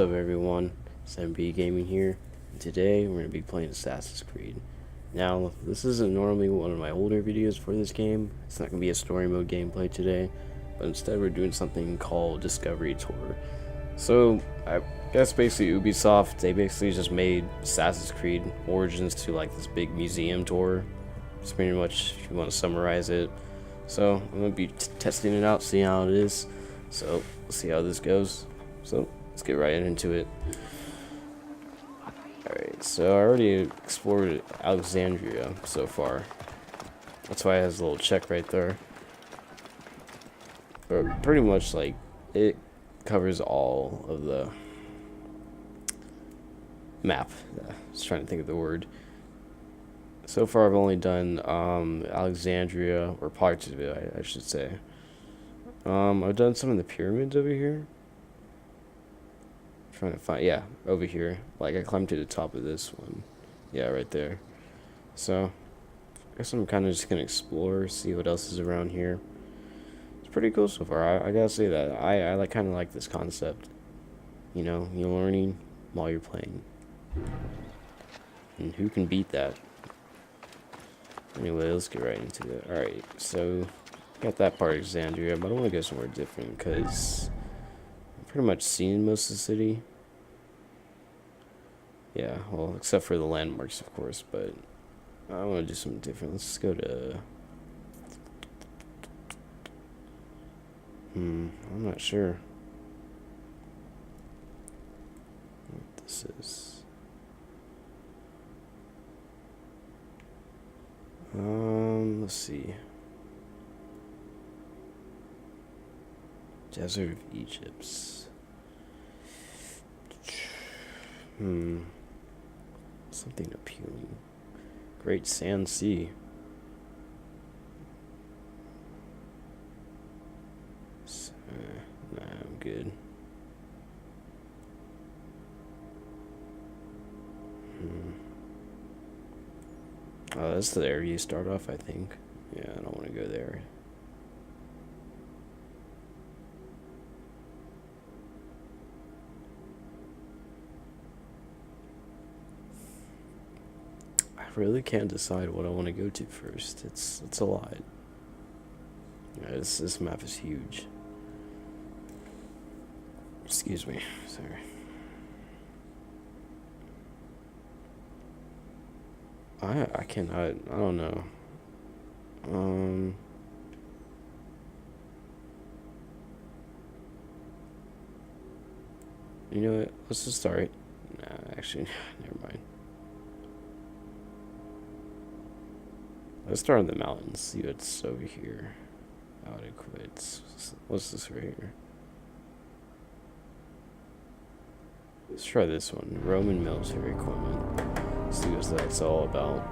up, everyone? It's MB Gaming here, and today we're going to be playing Assassin's Creed. Now, this isn't normally one of my older videos for this game. It's not going to be a story mode gameplay today, but instead we're doing something called Discovery Tour. So, I guess basically Ubisoft, they basically just made Assassin's Creed Origins to like this big museum tour. It's pretty much, if you want to summarize it. So, I'm going to be testing it out, seeing how it is. So, let's see how this goes. So, let's get right into it. Alright, so I already explored Alexandria so far. That's why it has a little check right there. But pretty much, like, it covers all of the map. I was trying to think of the word. So far, I've only done Alexandria, or parts of it, I should say. I've done some of the pyramids over here. Trying to find, yeah, over here. Like, I climbed to the top of this one. Yeah, right there. So, I guess I'm kind of just gonna explore, see what else is around here. It's pretty cool so far. I gotta say that I like kind of like this concept. You know, you're learning while you're playing, and who can beat that? Anyway, let's get right into it. All right, so got that part of Alexandria, but I want to go somewhere different because I've pretty much seen most of the city. Yeah, well, except for the landmarks, of course, but I want to do something different. Let's go to... I'm not sure what this is. Let's see. Desert of Egypt. Something appealing. Great Sand Sea. Nah, I'm good. Oh, that's the area you start off, I think. Yeah, I don't want to go there. I really can't decide what I want to go to first. It's a lot. Yeah, this map is huge. Excuse me. Sorry. I cannot. I don't know. You know what? Let's just start. Nah, actually, never mind. Let's start on the mountains. See what's over here. How it equates. What's this right here? Let's try this one. Roman military equipment. See what that's all about.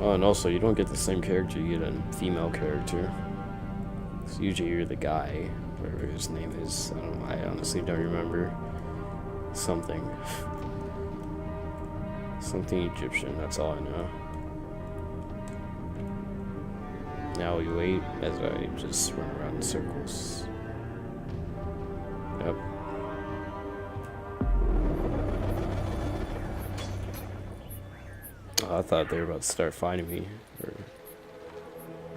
Oh, and also, you don't get the same character, you get a female character. So usually you're the guy, whatever his name is. I honestly don't remember. Something. Something Egyptian, that's all I know. Now we wait as I just run around in circles. Yep. Oh, I thought they were about to start fighting me.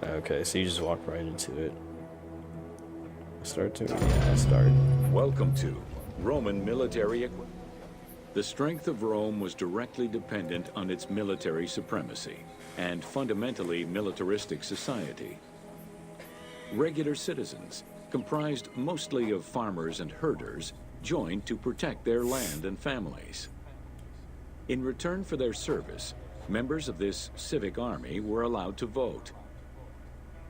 Okay, so you just walk right into it. Start to? Yeah, start. Welcome to Roman military equipment. The strength of Rome was directly dependent on its military supremacy and fundamentally militaristic society. Regular citizens, comprised mostly of farmers and herders, joined to protect their land and families. In return for their service, members of this civic army were allowed to vote.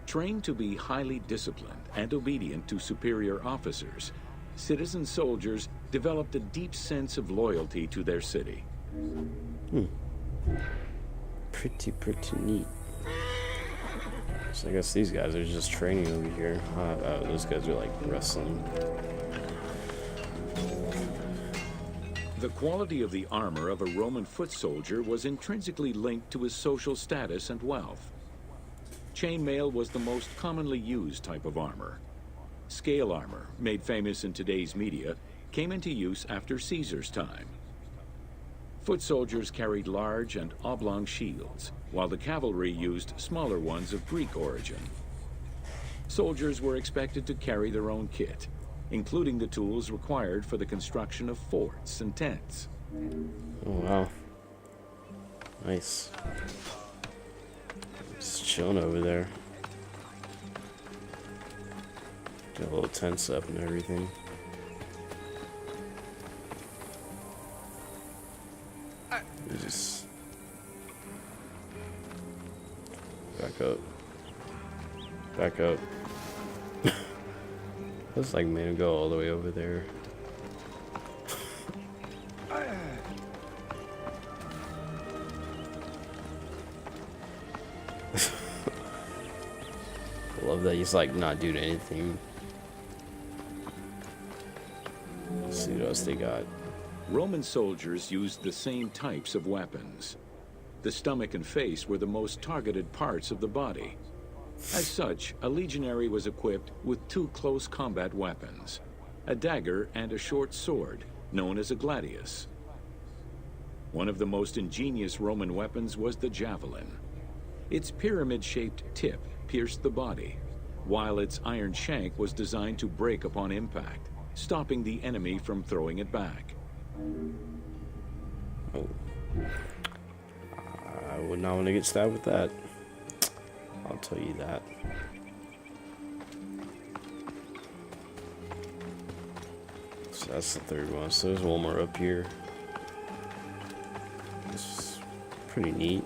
Trained to be highly disciplined and obedient to superior officers, citizen soldiers developed a deep sense of loyalty to their city. Pretty neat. So I guess these guys are just training over here. Those guys are like wrestling. The quality of the armor of a Roman foot soldier was intrinsically linked to his social status and wealth. Chainmail was the most commonly used type of armor. Scale armor, made famous in today's media, came into use after Caesar's time. Foot soldiers carried large and oblong shields, while the cavalry used smaller ones of Greek origin. Soldiers were expected to carry their own kit, including the tools required for the construction of forts and tents. Oh, wow. Nice. Just chilling over there. Got a little tents up and everything. Just back up. Back up. Looks like man go all the way over there. I love that he's like not doing anything. Let's see what else they got. Roman soldiers used the same types of weapons. The stomach and face were the most targeted parts of the body. As such, a legionary was equipped with two close combat weapons, a dagger and a short sword, known as a gladius. One of the most ingenious Roman weapons was the javelin. Its pyramid-shaped tip pierced the body, while its iron shank was designed to break upon impact, stopping the enemy from throwing it back. Oh. I would not want to get stabbed with that. I'll tell you that. So that's the third one. So there's one more up here. This is pretty neat.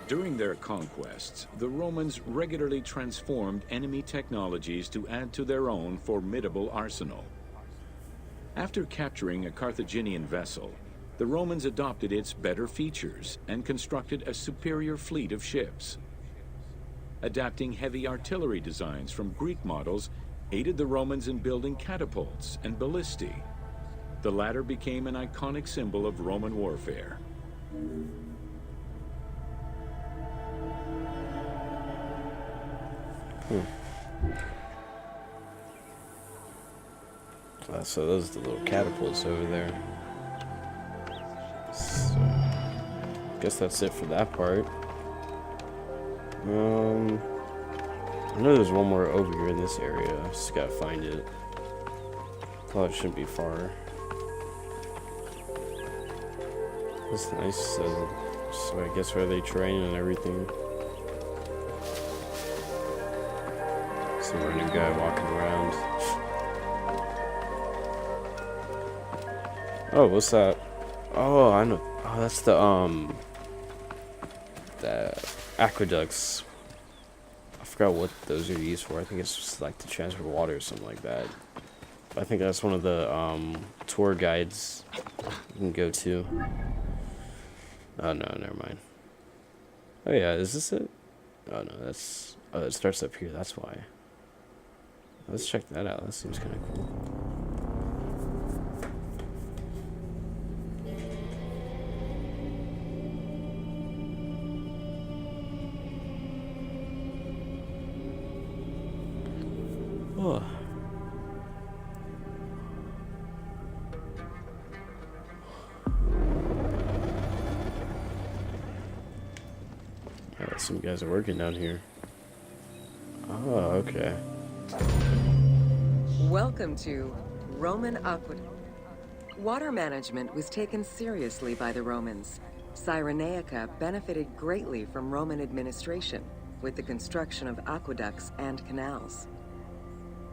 During their conquests, the Romans regularly transformed enemy technologies to add to their own formidable arsenal. After capturing a Carthaginian vessel, the Romans adopted its better features and constructed a superior fleet of ships. Adapting heavy artillery designs from Greek models aided the Romans in building catapults and ballistae. The latter became an iconic symbol of Roman warfare. So those are the little catapults over there. So, guess that's it for that part. I know there's one more over here in this area. I just gotta find it. Thought it shouldn't be far. That's nice. So I guess where they train and everything. Some random guy walking around. Oh, what's that? Oh, I know. Oh, that's the aqueducts. I forgot what those are used for. I think it's just like to transfer water or something like that. I think that's one of the tour guides you can go to. Oh no, never mind. Oh yeah, is this it? Oh no, that's. Oh, it starts up here. That's why. Let's check that out. That seems kind of cool. Oh. Alright, some guys are working down here. Oh, okay. Welcome to Roman Aqueduct. Water management was taken seriously by the Romans. Cyrenaica benefited greatly from Roman administration with the construction of aqueducts and canals.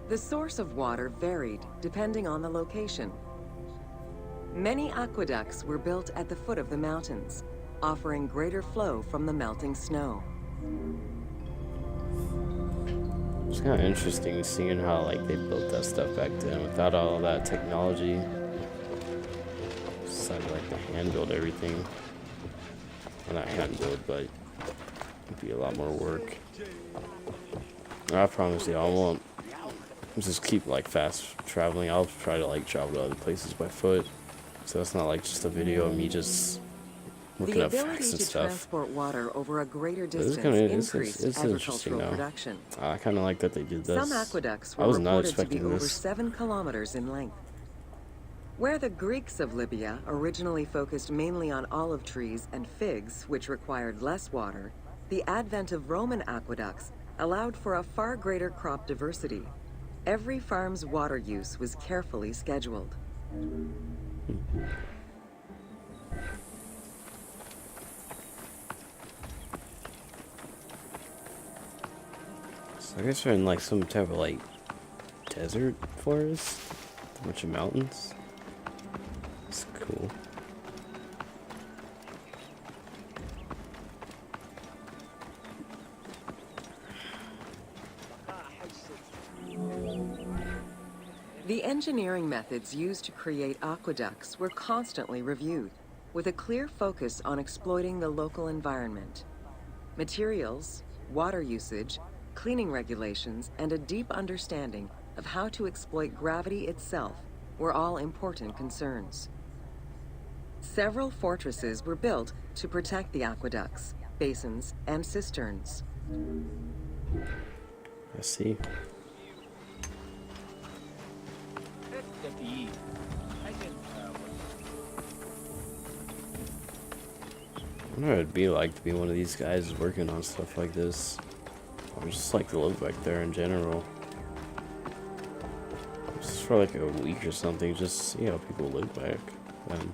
The source of water varied depending on the location. Many aqueducts were built at the foot of the mountains, offering greater flow from the melting snow. It's kind of interesting seeing how like they built that stuff back then without all that technology. Decided like to hand build everything. Well, not hand build, but it'd be a lot more work. I promise you, I won't just keep like fast traveling. I'll try to like travel to other places by foot. So it's not like just a video of me just looking The up facts ability and to stuff. transport water over a greater This is distance kind of increased it's interesting agricultural though. production. I kind of like that they did Some this. aqueducts I were was not reported to be expecting over this. 7 kilometers in length. Where the Greeks of Libya originally focused mainly on olive trees and figs, which required less water, the advent of Roman aqueducts allowed for a far greater crop diversity. Every farm's water use was carefully scheduled. So I guess we're in like some type of like desert forest, a bunch of mountains. It's cool. The engineering methods used to create aqueducts were constantly reviewed, with a clear focus on exploiting the local environment. Materials, water usage, cleaning regulations, and a deep understanding of how to exploit gravity itself were all important concerns. Several fortresses were built to protect the aqueducts, basins, and cisterns. I see. I wonder what it'd be like to be one of these guys working on stuff like this. Or just like to live back there in general. Just for like a week or something, just see how people live back then.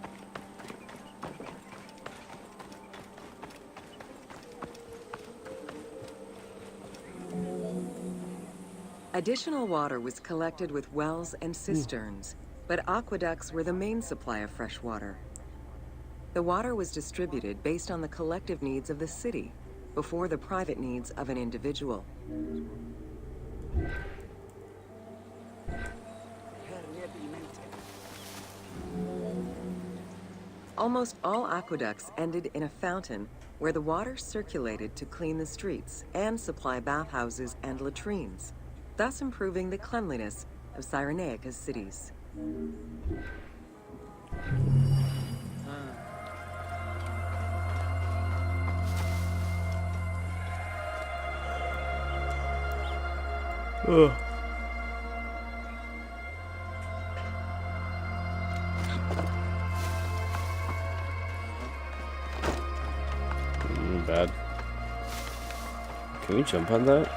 Additional water was collected with wells and cisterns, but aqueducts were the main supply of fresh water. The water was distributed based on the collective needs of the city, before the private needs of an individual. Almost all aqueducts ended in a fountain where the water circulated to clean the streets and supply bathhouses and latrines, thus improving the cleanliness of Cyrenaica's cities. Ugh. Bad. Can we jump on that?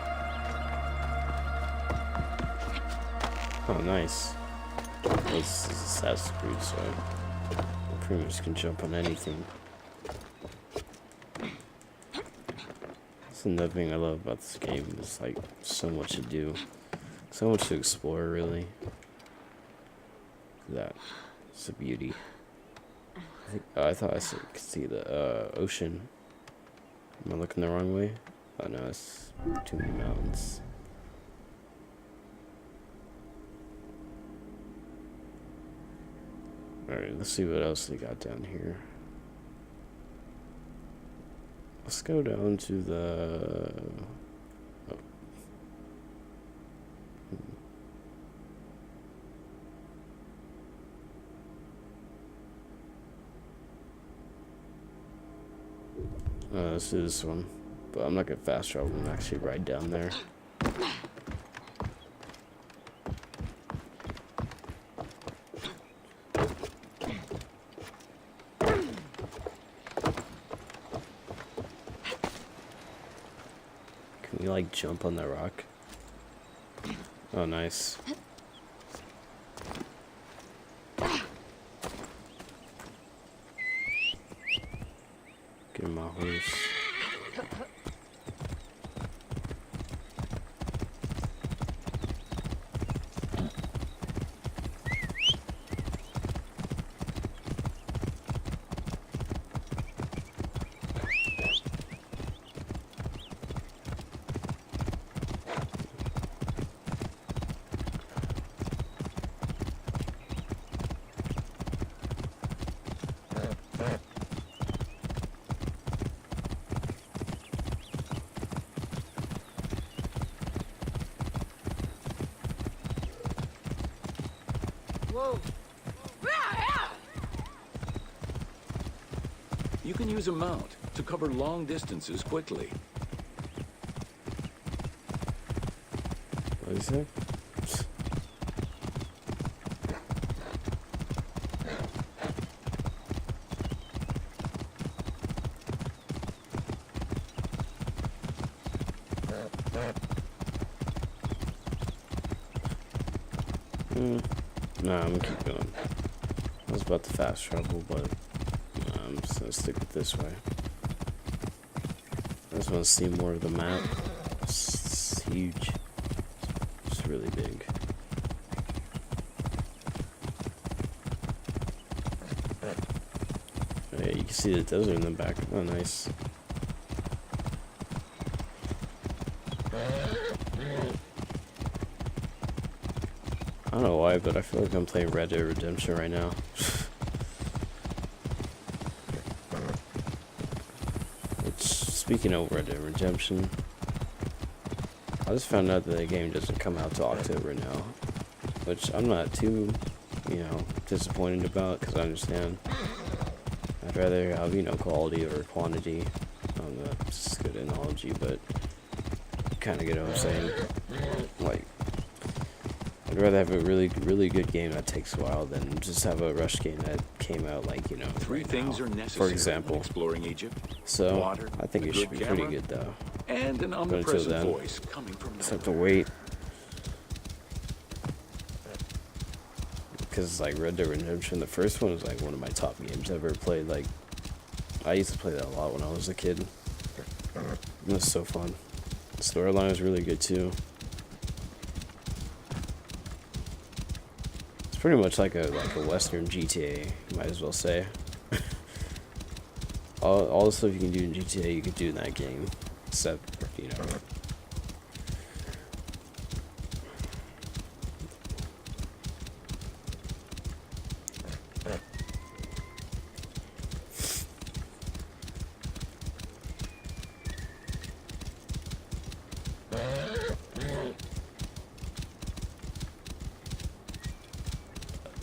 Oh, nice. This is Assassin's Creed, so I pretty much can jump on anything. That's another thing I love about this game. There's like so much to do, so much to explore, really. It's a beauty. I thought I could see the ocean. Am I looking the wrong way? Oh no, it's too many mountains. Alright, let's see what else they got down here. Let's go down to the... Oh. Let's do this one. But I'm not gonna fast travel, I'm gonna actually ride down there. Can we like jump on that rock? Oh, nice. Get my horse. You You can use a mount to cover long distances quickly. What is it? Nah, I'm gonna keep going. I was about to fast travel, but I'm just gonna stick with this way. I just want to see more of the map. It's huge. It's really big. Oh, yeah, you can see the desert in the back. Oh, nice. I don't know why, but I feel like I'm playing Red Dead Redemption right now. Which, speaking of Red Dead Redemption, I just found out that the game doesn't come out till October now. Which I'm not too, disappointed about, because I understand. I'd rather have, quality over quantity. I don't know, it's just good analogy, but you kind of get what I'm saying. Like, I'd rather have a really, really good game that takes a while than just have a rush game that came out Three right things now, are necessary for example. when exploring Egypt. So Water, I think a it should good be pretty camera, good though. And an But until omnipresent then, voice coming from just have to wait. Because Red Dead Redemption, the first one was one of my top games I've ever played. I used to play that a lot when I was a kid. It was so fun. The storyline was really good too. It's pretty much like a Western GTA, you might as well say. all the stuff you can do in GTA, you could do in that game, except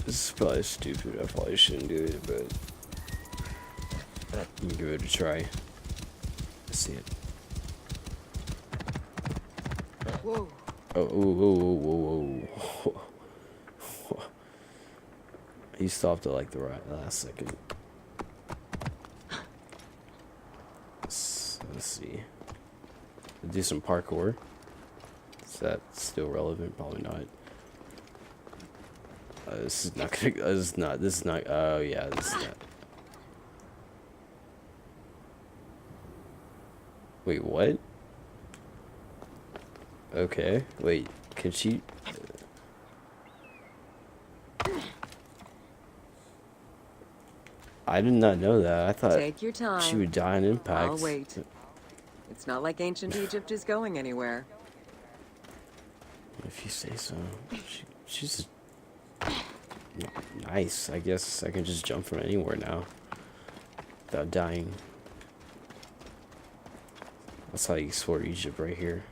This is probably stupid. I probably shouldn't do it, but let me give it a try. Let's see it. Whoa. Oh, whoa. He stopped at the last second. Let's see. Do some parkour. Is that still relevant? Probably not. This is not gonna. This is not. Oh yeah, this is not. Wait, what? Okay. Wait, can she? I did not know that. I thought Take your time. she would die on impact. I'll wait. It's not like ancient Egypt is going anywhere. If you say so. She's nice. I guess I can just jump from anywhere now without dying. That's how you explore Egypt right here.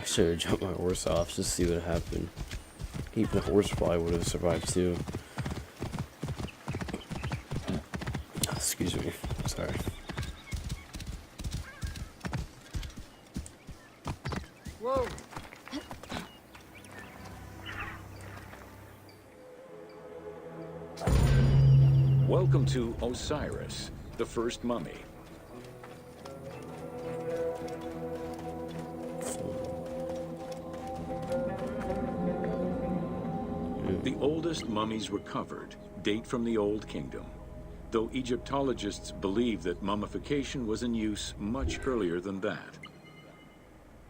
I should have jumped my horse off just to see what happened. Even the horse probably would have survived too. Excuse me. Sorry. Whoa. Welcome to Osiris, the first mummy. The oldest mummies recovered date from the Old Kingdom, though Egyptologists believe that mummification was in use much earlier than that.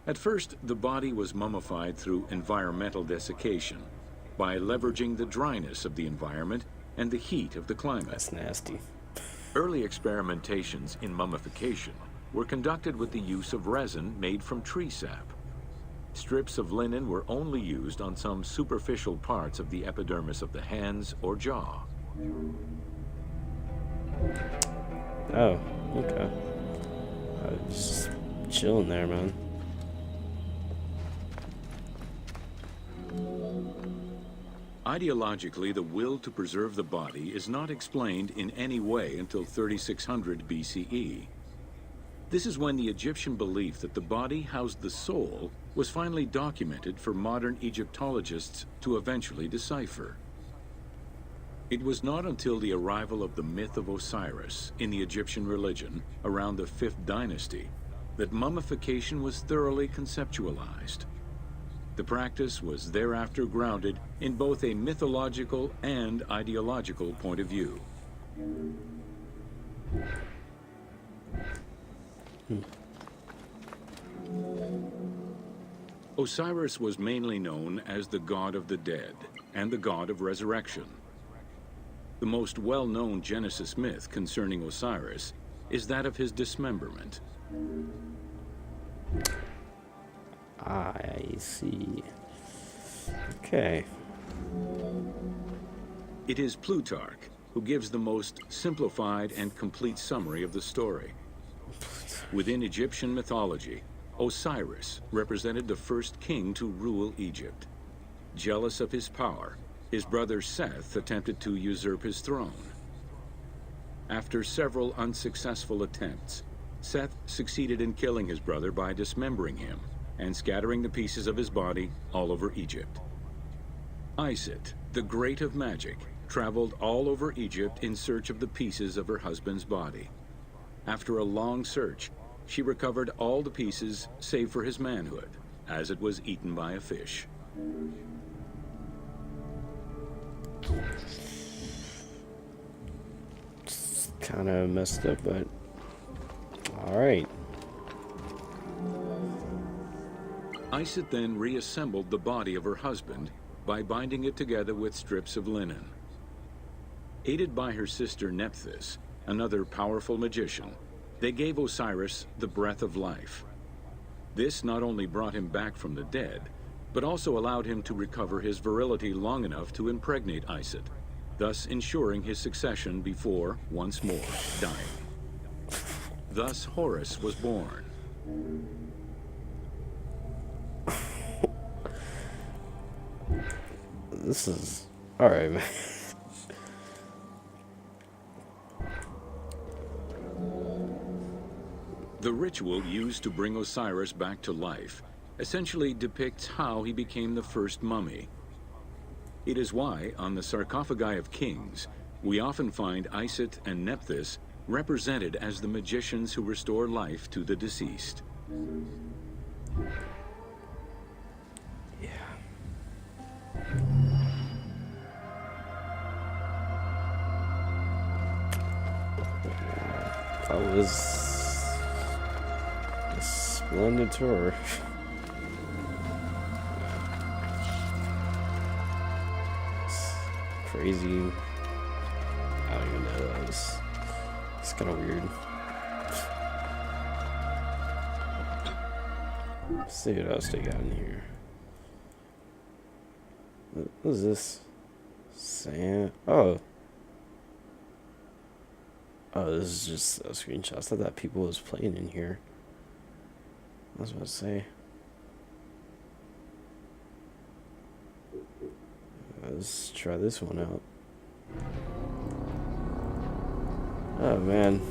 At first, the body was mummified through environmental desiccation by leveraging the dryness of the environment and the heat of the climate. That's nasty. Early experimentations in mummification were conducted with the use of resin made from tree sap. Strips of linen were only used on some superficial parts of the epidermis of the hands or jaw. Oh, okay. I was just chilling there, man. Ideologically, the will to preserve the body is not explained in any way until 3600 BCE. This is when the Egyptian belief that the body housed the soul was finally documented for modern Egyptologists to eventually decipher. It was not until the arrival of the myth of Osiris in the Egyptian religion around the 5th dynasty that mummification was thoroughly conceptualized. The practice was thereafter grounded in both a mythological and ideological point of view. Osiris was mainly known as the god of the dead and the god of resurrection. The most well-known Genesis myth concerning Osiris is that of his dismemberment. I see. Okay. It is Plutarch who gives the most simplified and complete summary of the story. Within Egyptian mythology, Osiris represented the first king to rule Egypt. Jealous of his power, his brother Seth attempted to usurp his throne. After several unsuccessful attempts, Seth succeeded in killing his brother by dismembering him and scattering the pieces of his body all over Egypt. Isit, the great of magic, traveled all over Egypt in search of the pieces of her husband's body. After a long search, she recovered all the pieces save for his manhood, as it was eaten by a fish. It's kind of messed up, but alright. Isit then reassembled the body of her husband by binding it together with strips of linen. Aided by her sister Nephthys, another powerful magician, they gave Osiris the breath of life. This not only brought him back from the dead, but also allowed him to recover his virility long enough to impregnate Isit, thus ensuring his succession before, once more, dying. Thus Horus was born. This is... Alright, man. The ritual used to bring Osiris back to life essentially depicts how he became the first mummy. It is why, on the sarcophagi of kings, we often find Isit and Nephthys represented as the magicians who restore life to the deceased. That was a splendid tour. It's crazy. I don't even know. It's kind of weird. Let's see what else they got in here. What is this? Sand? Oh. Oh, this is just a screenshot. I thought that people was playing in here. I was about to say. Let's try this one out. Oh, man.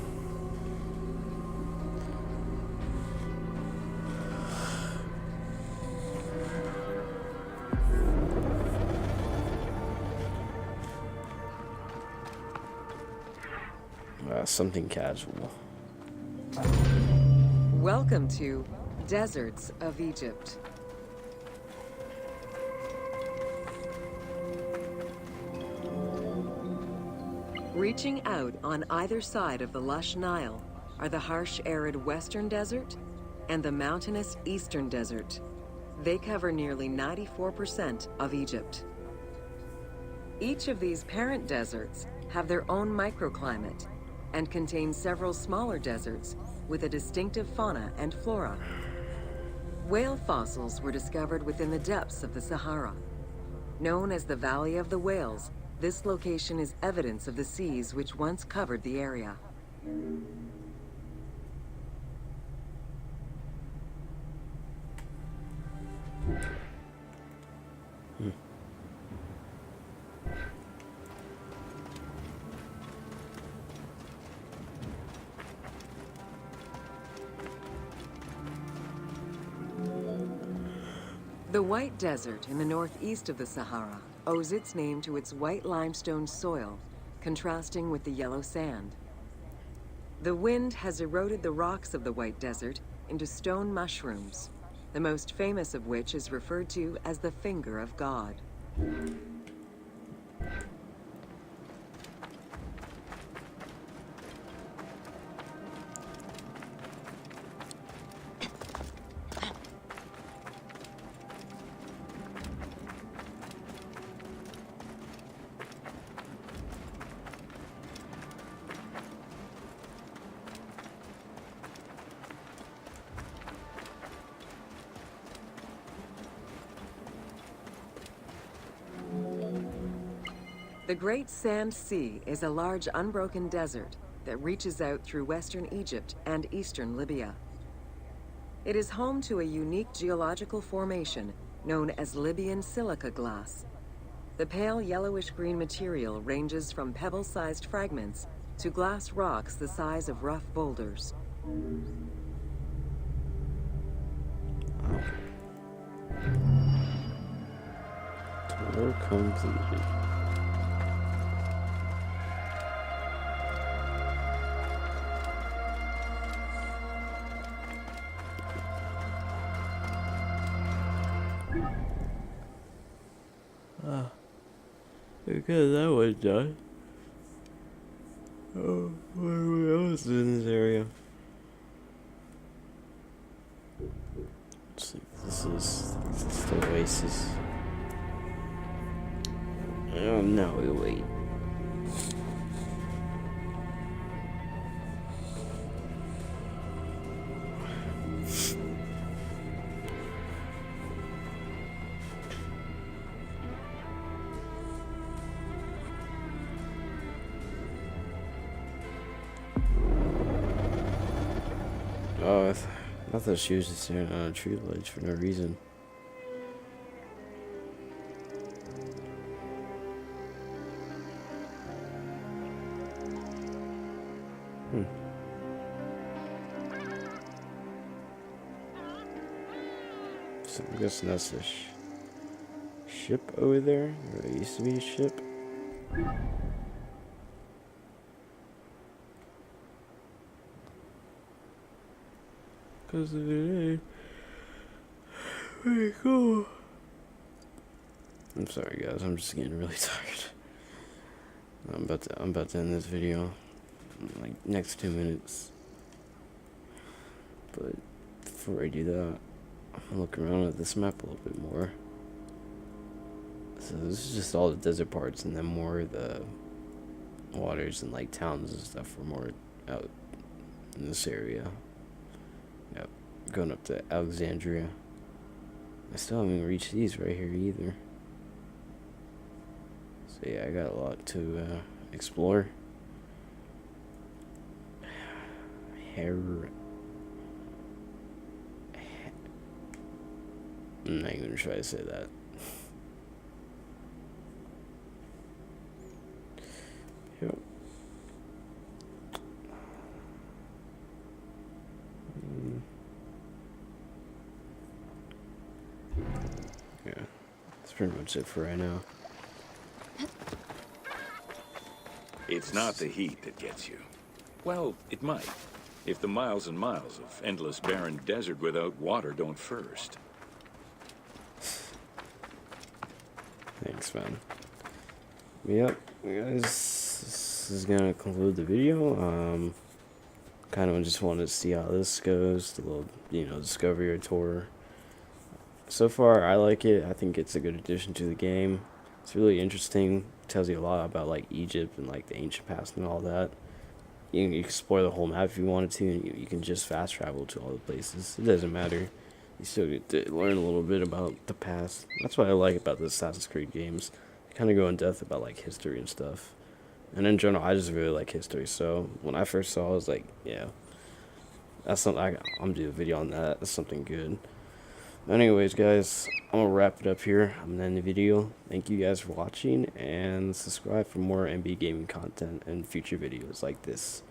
Something casual. Welcome to Deserts of Egypt. Reaching out on either side of the lush Nile are the harsh, arid western desert and the mountainous eastern desert. They cover nearly 94% of Egypt. Each of these parent deserts have their own microclimate and contain several smaller deserts with a distinctive fauna and flora. Whale fossils were discovered within the depths of the Sahara. Known as the Valley of the Whales, this location is evidence of the seas which once covered the area. The White Desert in the northeast of the Sahara owes its name to its white limestone soil, contrasting with the yellow sand. The wind has eroded the rocks of the White Desert into stone mushrooms, the most famous of which is referred to as the Finger of God. The Great Sand Sea is a large unbroken desert that reaches out through western Egypt and eastern Libya. It is home to a unique geological formation known as Libyan silica glass. The pale yellowish-green material ranges from pebble-sized fragments to glass rocks the size of rough boulders. Tour completed. Okay, that was done. Oh, what else is in this area? Let's see, this is the oasis. Oh no, wait. Oh, I thought she was just standing on a tree ledge for no reason. So I'm guessing that's the ship over there. There used to be a ship. Because of it, very cool. I'm sorry, guys. I'm just getting really tired. I'm about to end this video in like next 2 minutes. But before I do that, I'm gonna look around at this map a little bit more. So this is just all the desert parts, and then more of the waters and like towns and stuff are more out in this area. Yep, going up to Alexandria. I still haven't reached these right here either. So yeah, I got a lot to explore. I'm not even gonna try to say that. Yep. Yeah, that's pretty much it for right now. It's not the heat that gets you. Well, it might, if the miles and miles of endless barren desert without water don't first. Thanks, man. Yep, guys, this is gonna conclude the video. Kind of just wanted to see how this goes, the little, discovery tour. So far, I like it. I think it's a good addition to the game. It's really interesting. It tells you a lot about like Egypt and like the ancient past and all that. You can explore the whole map if you wanted to, and you can just fast travel to all the places. It doesn't matter. You still get to learn a little bit about the past. That's what I like about the Assassin's Creed games. They kind of go in depth about like history and stuff. And in general, I just really like history. So when I first saw it, I was like, yeah, that's something I'm gonna do a video on that. That's something good. Anyways, guys, I'm gonna wrap it up here. I'm gonna end the video. Thank you guys for watching, and subscribe for more MB gaming content and future videos like this.